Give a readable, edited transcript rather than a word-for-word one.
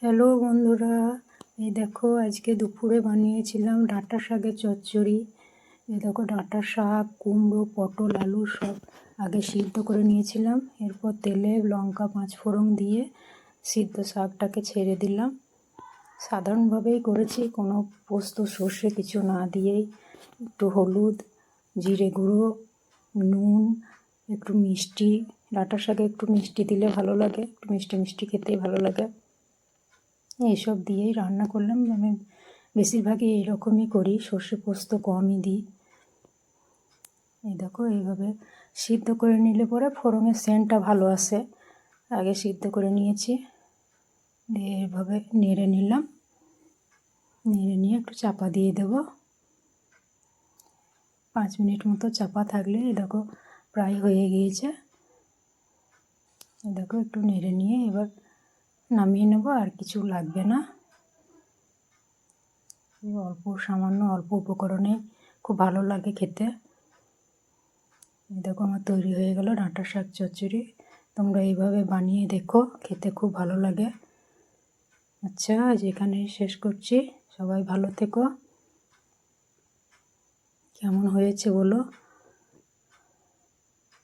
Hello বন্ধুরা, এই দেখো আজকে দুপুরে বানিয়েছিলাম ডাঁটা শাকের চচ্চড়ি। এই দেখো ডাঁটা শাক, কুমড়ো, পটল, আলু সব আগে সিদ্ধ করে নিয়েছিলাম। এরপর তেলে লঙ্কা, পাঁচফোড়ন দিয়ে সিদ্ধ শাকটাকে ছেড়ে দিলাম। সাধারণভাবেই করেছি, কোনো পোস্ত সর্ষে কিছু না দিয়েই। একটু হলুদ, জিরে গুঁড়ো, নুন, একটু মিষ্টি, ডাঁটা শাকে একটু মিষ্টি দিলে ভালো লাগে, একটু মিষ্টি মিষ্টি খেতেই ভালো লাগে। এইসব দিয়েই রান্না করলাম। আমি বেশিরভাগই এইরকমই করি, সর্ষে পোস্ত কমই দিই। এই দেখো এইভাবে সিদ্ধ করে নিলে পরে ফোড়নের সেন্টটা ভালো আসে। আগে সিদ্ধ করে নিয়েছি, দিয়ে এইভাবে নেড়ে নিলাম। নেড়ে নিয়ে একটু চাপা দিয়ে দেবো। 5 মিনিট মতো চাপা থাকলে এই দেখো প্রায় হয়ে গিয়েছে। এই দেখো একটু নেড়ে নিয়ে এবার নামিয়ে নেবো, আর কিছু লাগবে না। সামান্য অল্প উপকরণে খুব ভালো লাগে খেতে। দেখো আমার তৈরি হয়ে গেল ডাঁটা শাক চচ্চড়ি। তোমরা এইভাবে বানিয়ে দেখো, খেতে খুব ভালো লাগে। আচ্ছা, আজ এখানেই শেষ করছি। সবাই ভালো থেকো। কেমন হয়েছে বলো।